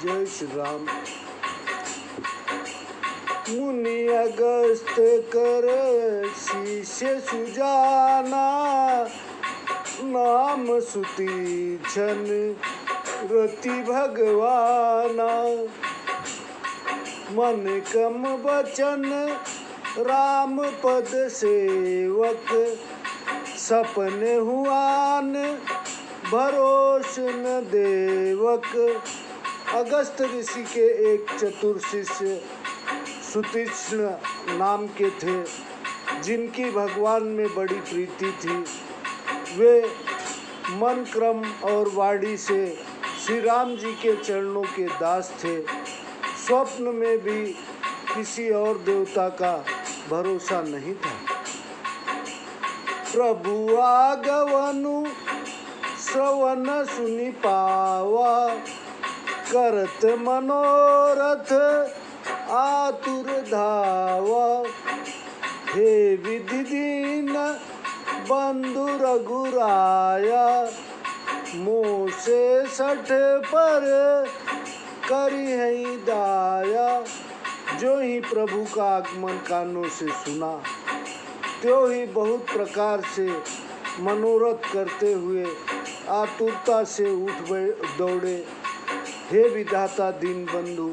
जय श्री राम। मुनि अगस्त कर शिष्य सुजाना, नाम सुती छन रति भगवाना। मन कम बचन राम पद सेवक, सपने हुआन भरोस न देवक। अगस्त ऋषि के एक चतुर शिष्य सुतीक्ष्ण नाम के थे, जिनकी भगवान में बड़ी प्रीति थी। वे मन क्रम और वाणी से श्री राम जी के चरणों के दास थे। स्वप्न में भी किसी और देवता का भरोसा नहीं था। प्रभु आगवनु श्रवण सुनि पावा, करत मनोरथ आतुर धावा। हे विधि दीन बंधु रघुराया, मोह से सठ पर करी है दाया। जो ही प्रभु का आगमन कानों से सुना, त्यों ही बहुत प्रकार से मनोरथ करते हुए आतुरता से उठ दौड़े। हे विधाता दीन बंधु,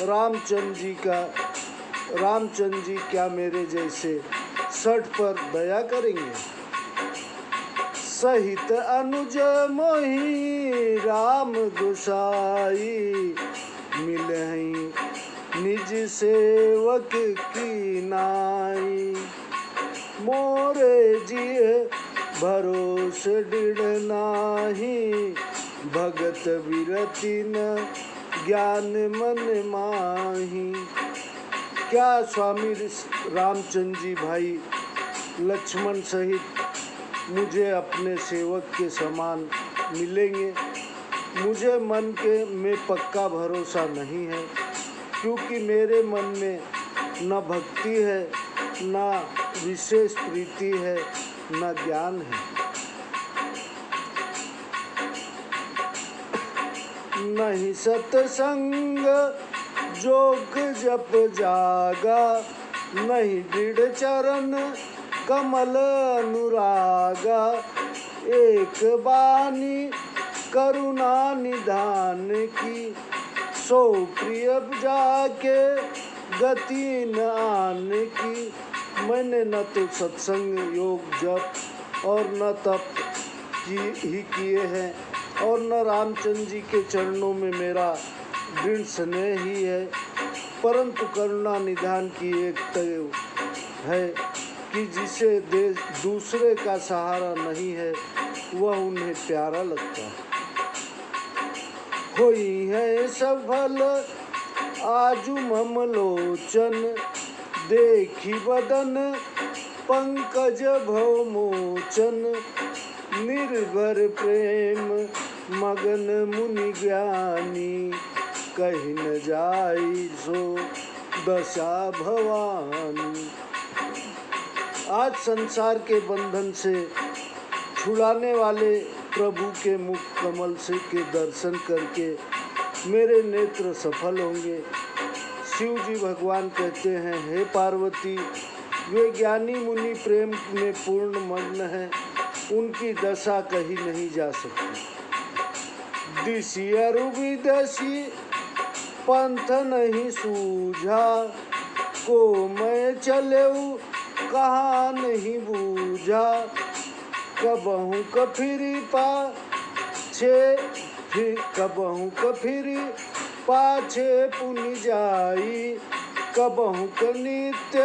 रामचंद्र जी क्या मेरे जैसे सठ पर दया करेंगे। सहित अनुज मोहि राम गोसाई, मिलहि निज सेवक की नाई। मोरे जिय भरोस दृढ़ नाही, भगत विरति न ज्ञान मन माही। क्या स्वामी रामचंद्र जी भाई लक्ष्मण सहित मुझे अपने सेवक के समान मिलेंगे? मुझे मन में पक्का भरोसा नहीं है, क्योंकि मेरे मन में न भक्ति है, न विशेष प्रीति है, न ज्ञान है। नहीं सत्संग जोग जप जागा, नहीं दृढ़ चरण कमल अनुरागा। एक बानी करुणा निधान की, सो प्रिय जाके गति न आन की। मैंने न तो सत्संग योग जप और न तप ही किए हैं, और न रामचंद्र जी के चरणों में मेरा दृढ़ स्नेह ही है, परंतु करुणा निधान की एक तय है कि जिसे दूसरे का सहारा नहीं है, वह उन्हें प्यारा लगता है। होई है सफल आजु मम लोचन, देखी बदन पंकज भव मोचन। निर्भर प्रेम मगन मुनि ज्ञानी, कहीं न जाई सो दशा भवानी। आज संसार के बंधन से छुड़ाने वाले प्रभु के मुख कमल से के दर्शन करके मेरे नेत्र सफल होंगे। शिव जी भगवान कहते हैं, हे पार्वती, वे ज्ञानी मुनि प्रेम में पूर्ण मग्न हैं, उनकी दशा कहीं नहीं जा सकती। दिशि अरु विदशी पंथ नहीं सूझा, को मैं चलेऊ कहाँ नहीं बूझा। कबहू कफिरी पाछे पुनि जाई, कबहू क नित्य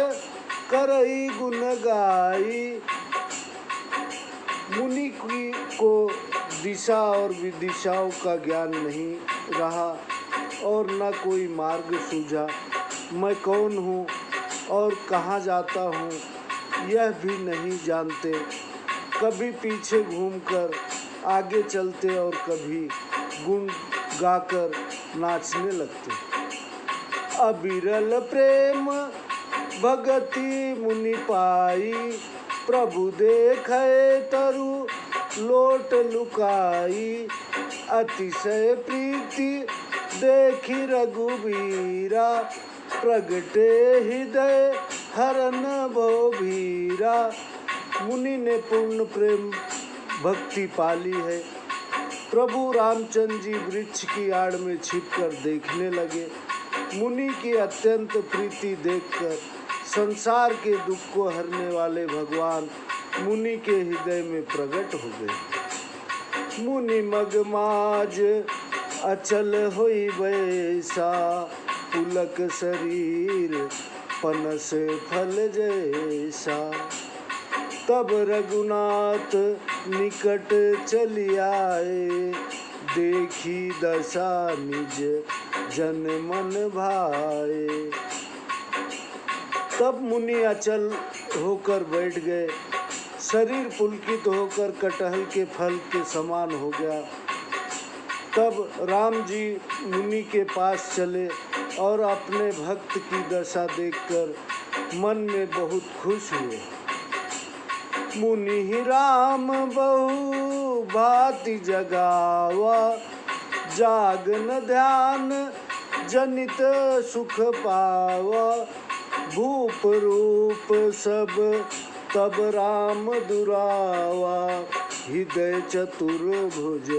करई गुण गाई। मुनि को दिशा और विदिशाओं का ज्ञान नहीं रहा और न कोई मार्ग सूझा। मैं कौन हूँ और कहाँ जाता हूँ यह भी नहीं जानते। कभी पीछे घूमकर आगे चलते और कभी गुण गाकर नाचने लगते। अविरल प्रेम भगति मुनि पाई, प्रभु देखे तरु लोट लुकाई। अतिशय प्रीति देखी रघुबीरा, प्रगटे हृदय हरन भो भीरा। मुनि ने पूर्ण प्रेम भक्ति पाली है। प्रभु रामचंद्र जी वृक्ष की आड़ में छिपकर देखने लगे। मुनि की अत्यंत प्रीति देखकर संसार के दुख को हरने वाले भगवान मुनि के हृदय में प्रकट हो गए। मुनि मगमाज अचल होई बैसा, पुलक शरीर पनस फल जैसा। तब रघुनाथ निकट चली आए, देखी दशा निज जन मन भाए। तब मुनि अचल होकर बैठ गए। शरीर पुलकित होकर कटहल के फल के समान हो गया। तब राम जी मुनि के पास चले और अपने भक्त की दशा देखकर मन में बहुत खुश हुए। मुनि ही राम बहु भांति जगावा, जागन ध्यान जनित सुख पावा। भूप रूप सब तब राम दुरावा, हृदय चतुर्भुज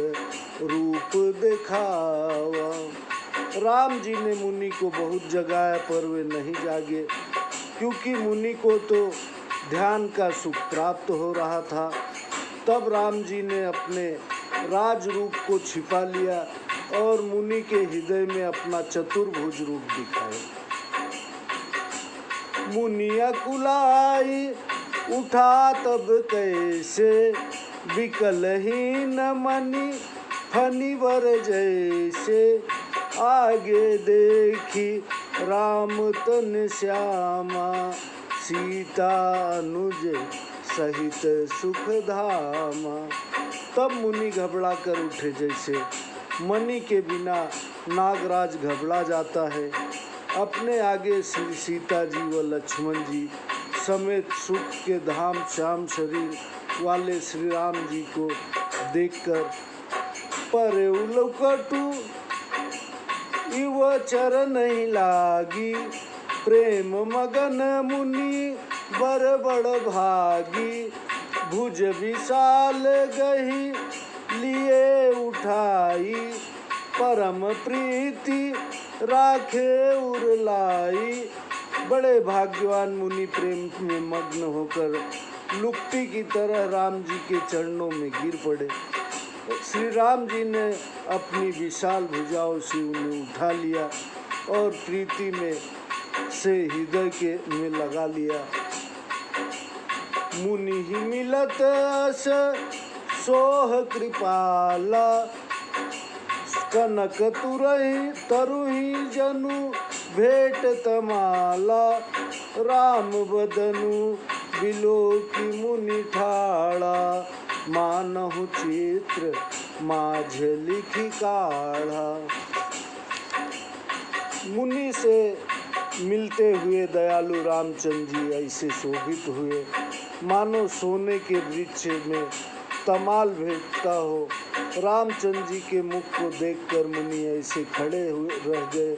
रूप दिखावा। राम जी ने मुनि को बहुत जगाया पर वे नहीं जागे, क्योंकि मुनि को तो ध्यान का सुख प्राप्त हो रहा था। तब राम जी ने अपने राज रूप को छिपा लिया और मुनि के हृदय में अपना चतुर्भुज रूप दिखाया। मुनि अकुलाई उठा तब कैसे, विकलहीन मनि फनिवर जैसे। आगे देखी राम तन श्यामा, सीता अनुज सहित सुख धामा। तब मुनि घबरा कर उठे, जैसे मणि के बिना नागराज घबरा जाता है। अपने आगे श्री सीता जी व लक्ष्मण जी समेत सुख के धाम श्याम शरीर वाले श्री राम जी को देखकर पर उलकटू इव चरण नहीं लागी। प्रेम मगन मुनि बर बड़ भागी, भुज विशाल गही लिए उठाई। परम प्रीति राखे उरलाई। बड़े भाग्यवान मुनि प्रेम में मग्न होकर लुकटी की तरह राम जी के चरणों में गिर पड़े। श्री राम जी ने अपनी विशाल भुजाओं से उन्हें उठा लिया और प्रीति में से हृदय के में लगा लिया। मुनि ही मिलत अस सोह कृपाला, कनक तुरही तरुही जनु भेट तमाला। राम बदनु बिलो की मुनि ठाड़ा, मानहु चित्र माझ लिखी काढ़ा। मुनि से मिलते हुए दयालु रामचंद्र जी ऐसे शोभित हुए, मानो सोने के वृक्ष में तमाल भेटता हो। रामचंद्र जी के मुख को देखकर मुनि ऐसे खड़े हुए रह गए,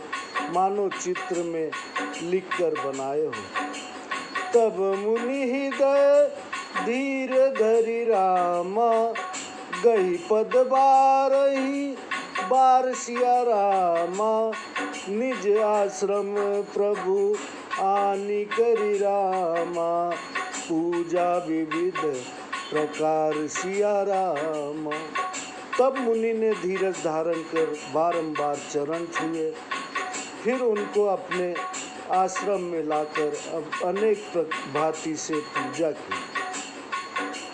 मानो चित्र में लिखकर बनाए हो। तब मुनि हृदय धीर धरि रामा, गही पद बारही बार सिया रामा। निज आश्रम प्रभु आनि करि रामा, पूजा विविध प्रकार सिया रामा। तब मुनि ने धीरज धारण कर बारंबार चरण छुए, फिर उनको अपने आश्रम में लाकर अब अनेक भांति से पूजा की।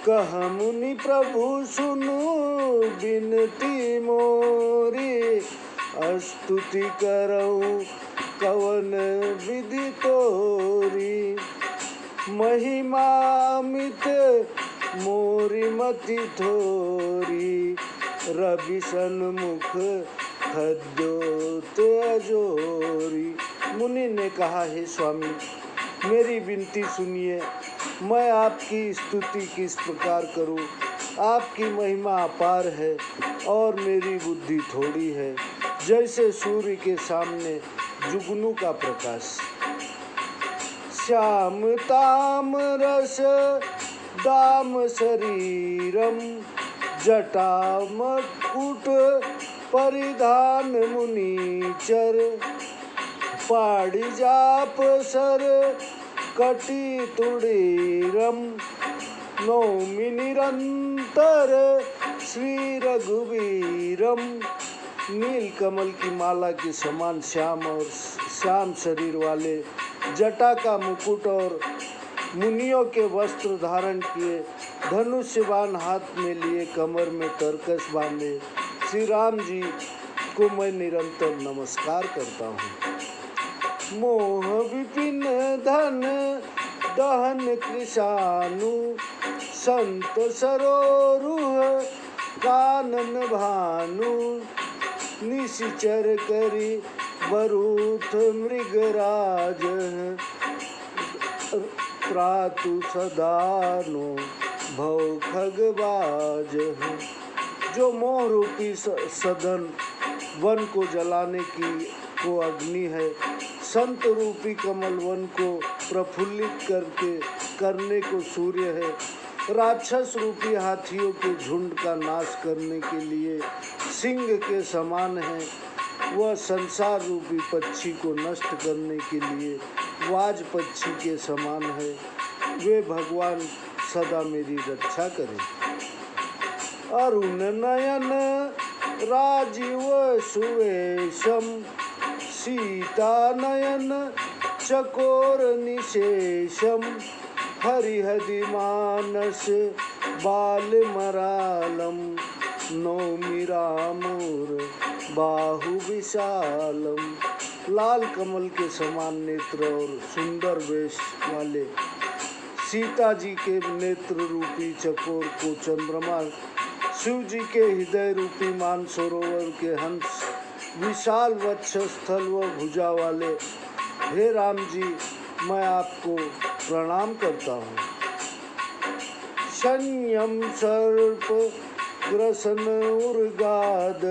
कह मुनि प्रभु सुनु बिनती मोरी, स्तुति करऊं कवन विधि तोरी। महिमामित मोरी मति थोरी, रवि सन्मुख खद्योत अजोरी। मुनि ने कहा, हे स्वामी, मेरी विनती सुनिए। मैं आपकी स्तुति किस प्रकार करूं? आपकी महिमा अपार है और मेरी बुद्धि थोड़ी है। जैसे सूर्य के सामने जुगनू का प्रकाश। श्याम ताम रस दाम शरीरम जटा मकुट परिधान मुनीचर पाड़िजाप सर कटी तुड़ीरम नौमि निरंतर श्री रघुवीरम। नील कमल की माला के समान श्याम और श्याम शरीर वाले, जटा का मुकुट और मुनियों के वस्त्र धारण किए, धनुष्यबाण हाथ में लिए, कमर में तरकस बांधे श्री राम जी को मैं निरंतर नमस्कार करता हूँ। मोह विपिन धन दहन कृशानु संत सरोरुह कानन भानु निशिचर करी वरुथ मृगराज त्रातु सदानो भव खगबाज। जो मोह रूपी सदन वन को जलाने को अग्नि है, संत रूपी कमल वन को प्रफुल्लित करने को सूर्य है, राक्षस रूपी हाथियों के झुंड का नाश करने के लिए सिंह के समान है, वह संसार रूपी पक्षी को नष्ट करने के लिए वाज पक्षी के समान है। वे भगवान सदा मेरी रक्षा करें। अरुण नयन राजीव सुवेशम सीता नयन चकोर निशेषम हरिहदि मानस बाल मरालम नौमि रामोर बाहु विशालम। लाल कमल के समान नेत्र और सुंदर वेश वाले सीता जी के नेत्र रूपी चकोर को चंद्रमा, शिव जी के हृदय रूपी मानसरोवर के हंस, विशाल वक्ष स्थल व भुजा वाले हे राम जी, मैं आपको प्रणाम करता हूँ। संयम सर्प ग्रसन उर्गाद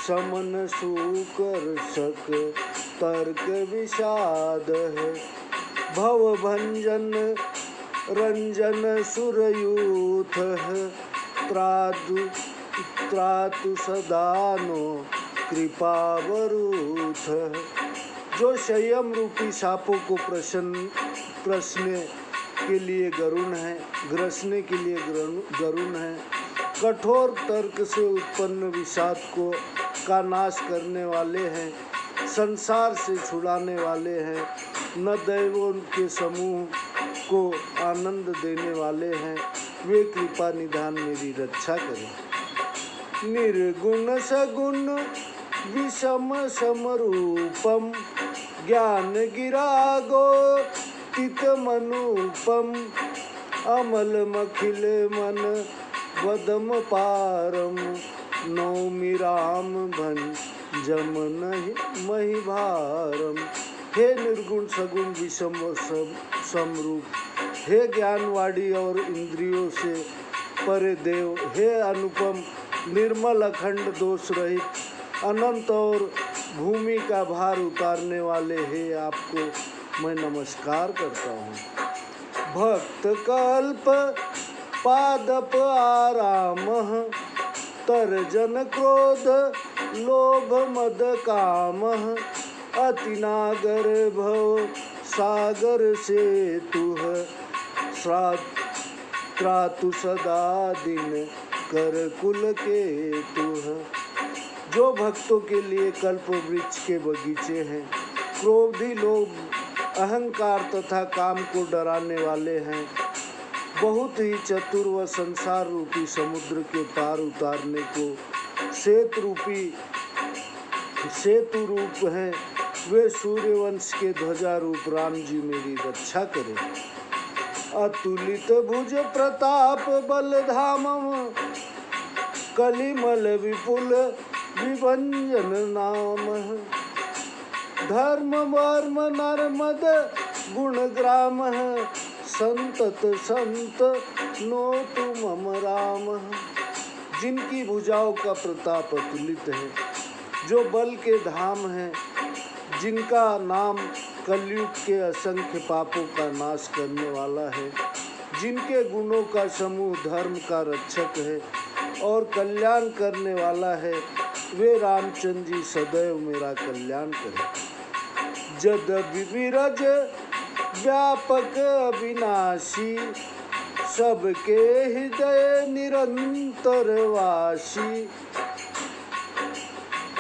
समन सुकर्षक तर्क विषाद भव भंजन रंजन सुरयूथ त्रातु सदानो कृपावरूथ। जो संयम रूपी सापों को प्रश्न के लिए गरुण है, ग्रसने के लिए गरुण है, कठोर तर्क से उत्पन्न विषाद का नाश करने वाले हैं, संसार से छुड़ाने वाले हैं, न दैवों के समूह को आनंद देने वाले हैं, वे कृपा निधान मेरी रक्षा करें। निर्गुण सगुण विषम समरूपम ज्ञान गिरागो तित मनूपम अमल मखिल मन वदम पारम नौमि राम भंजम नहीं मही भारम। हे निर्गुण सगुण विषम समरूप, हे ज्ञानवाड़ी और इंद्रियों से परे देव, हे अनुपम निर्मल अखंड दोष रहित अनंत और भूमि का भार उतारने वाले, हे आपको मैं नमस्कार करता हूँ। भक्त कल्प पादप आराम तर्जन क्रोध लोभ मद काम अतिनागर भव सागर से तुह त्रातु सदा दिन कर कुल के तुह। जो भक्तों के लिए कल्प वृक्ष के बगीचे हैं, क्रोधी लोग अहंकार तथा काम को डराने वाले हैं, बहुत ही चतुर व संसार रूपी समुद्र के पार उतारने को सेतु रूप हैं, वे सूर्यवंश के ध्वजा रूप राम जी मेरी रक्षा करें। अतुलित भुज प्रताप बलधामम कलिमल विपुल विभंजन नाम धर्म वर्म नर्मद गुण ग्राम संतत संत नो तुम राम। जिनकी भुजाओं का प्रताप अतुलित है, जो बल के धाम हैं, जिनका नाम कलयुग के असंख्य पापों का नाश करने वाला है, जिनके गुणों का समूह धर्म का रक्षक है और कल्याण करने वाला है, वे रामचंद्र जी सदैव मेरा कल्याण करें। जदपि विरज व्यापक अविनाशी, सबके हृदय निरंतर वासी,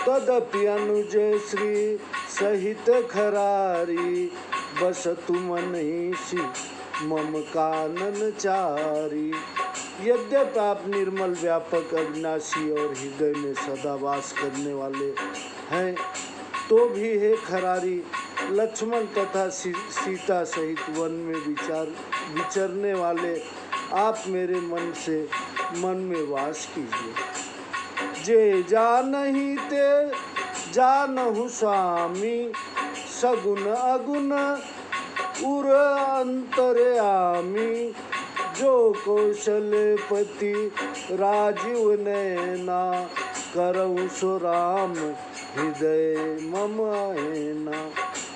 तदपि अनुज श्री सहित खरारी, बस तुम नहीं मम कानन चारी। यद्यपि आप निर्मल व्यापक अविनाशी और हृदय में सदा वास करने वाले हैं, तो भी हे खरारी, लक्ष्मण तथा सीता सहित वन में विचरने वाले आप मेरे मन में वास कीजिए। जे जानहि ते जानहु स्वामी, सगुण अगुण उर अंतर्यामी, जो कौशलपति राजीव नैना, करऊ सो राम हृदय मम आएना।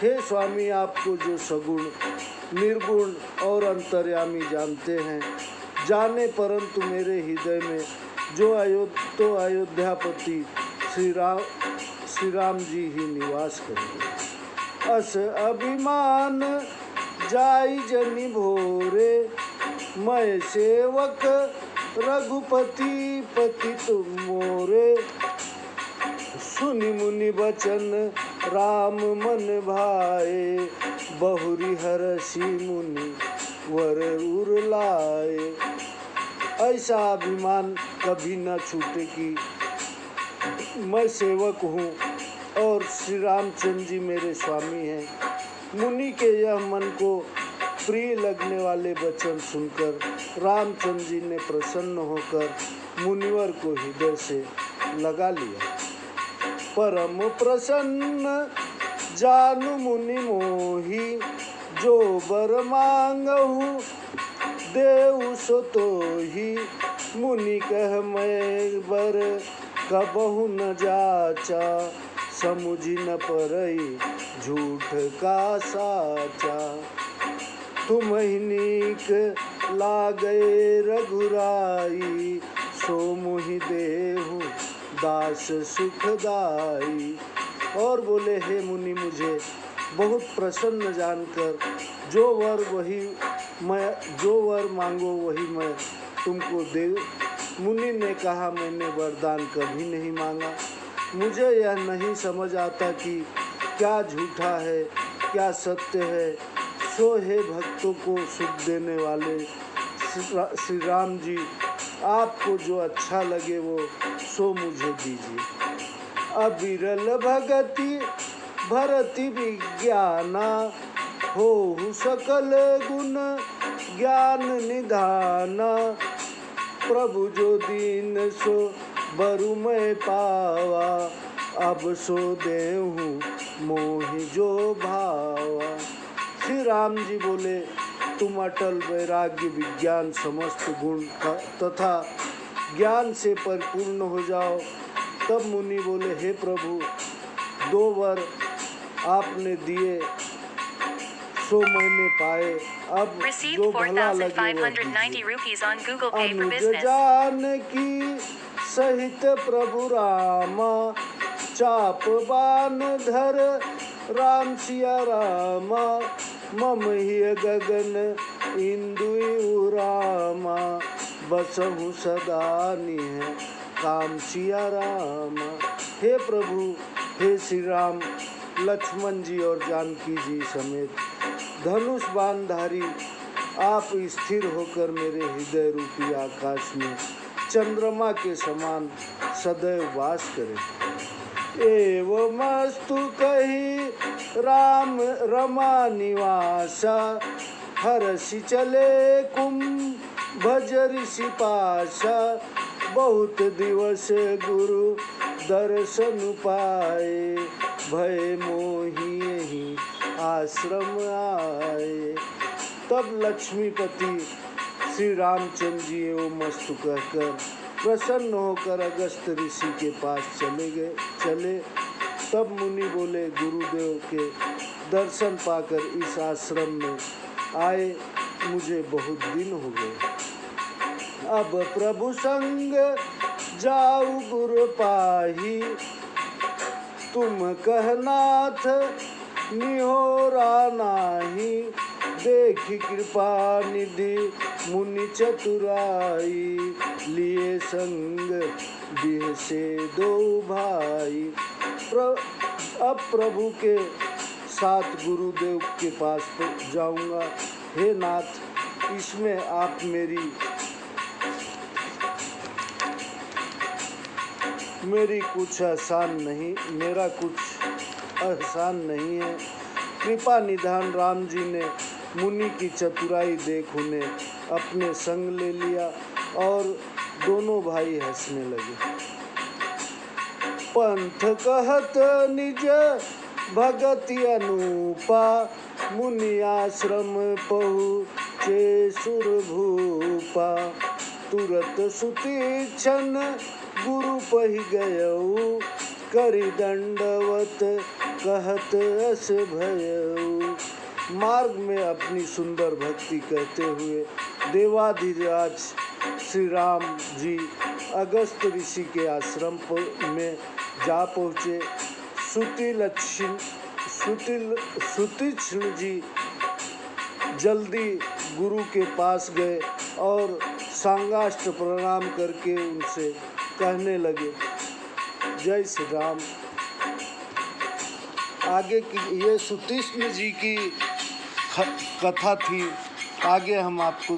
हे स्वामी, आपको जो सगुण निर्गुण और अंतर्यामी जानते हैं, जाने परंतु मेरे हृदय में जो अयोध्यापति श्री राम जी ही निवास करेंगे। अस अभिमान जाई जनि भोरे, मैं सेवक रघुपति पतित मोरे। सुनि मुनि बचन राम मन भाए, बहुरी हरषि मुनि वर उर लाए। ऐसा अभिमान कभी न छूटे कि मैं सेवक हूँ और श्री रामचंद्र जी मेरे स्वामी हैं। मुनि के यह मन को प्रिय लगने वाले वचन सुनकर रामचंद्र जी ने प्रसन्न होकर मुनिवर को हृदय से लगा लिया। परम प्रसन्न जानु मुनि मोही, जो बर मांगहु देउ सो तोहि। मुनि कह मैं बर कबहु न जाचा, समुझि न परई झूठ का साचा। तुम ही नीक लागे रघुराई, सो मुहि देहु दास सुखदाई। और बोले, हे मुनि, मुझे बहुत प्रसन्न जानकर जो वर मांगो वही मैं तुमको दे। मुनि ने कहा, मैंने वरदान कभी नहीं मांगा। मुझे यह नहीं समझ आता कि क्या झूठा है क्या सत्य है। सो हे भक्तों को सुख देने वाले श्री राम जी, आपको जो अच्छा लगे वो सो मुझे दीजिए। अविरल भगति भरति विज्ञाना, हो सकल गुण ज्ञान निधाना। प्रभु जो दीन सो बरु मैं पावा, अब सो देहूँ मोहि जो भावा। श्री राम जी बोले, तुम अटल वैराग्य विज्ञान समस्त गुण तथा ज्ञान से परिपूर्ण हो जाओ। तब मुनि बोले, हे प्रभु, 2 वर आपने दिए सो मैंने पाए, अब जो भला लगे वह दीजिए। अनुज जानकी सहित प्रभु रामा, चाप बान धर राम सिया रामा। मम ही गगन इंदु रामा, बसहु सदा निह काम सिया रामा। हे प्रभु, हे श्री राम, लक्ष्मण जी और जानकी जी समेत धनुष बाणधारी आप स्थिर होकर मेरे हृदय रूपी आकाश में चंद्रमा के समान सदैव वास करें। एवमस्तु कही राम रमा निवासा, हरषि चले कुंभ ऋषि पाशा। बहुत दिवस गुरु दर्शन पाए, भय मोहि यही आश्रम आए। तब लक्ष्मीपति श्री रामचंद्र जी एवं मस्तु कहकर प्रसन्न होकर अगस्त ऋषि के पास चले। तब मुनि बोले, गुरुदेव के दर्शन पाकर इस आश्रम में आए मुझे बहुत दिन हो गए। अब प्रभु संग जाऊ गुरु पाही, तुम कहनाथ निहोरा नाही। देख कृपा निधि मुनि चतुराई, लिए संग बिह से दो भाई। अब प्रभु के साथ गुरुदेव के पास जाऊंगा। हे नाथ, इसमें आप मेरा कुछ एहसान नहीं है। कृपा निधान राम जी ने मुनि की चतुराई देख उन्हें अपने संग ले लिया और दोनों भाई हंसने लगे। पंथ कहत निज भगति अनूपा, मुनि आश्रम पहुँचे सुर भूपा। तुरत सुति क्षण गुरु पहि गयऊ, करि दंडवत कहत अस भयऊ। मार्ग में अपनी सुंदर भक्ति कहते हुए देवाधिराज श्री राम जी अगस्त ऋषि के आश्रम में जा पहुँचे। सुतीक्ष्ण जी जल्दी गुरु के पास गए और सांगाष्ट प्रणाम करके उनसे कहने लगे, जय श्री राम। आगे की ये सुतीक्ष्ण जी की कथा थी। आगे हम आपको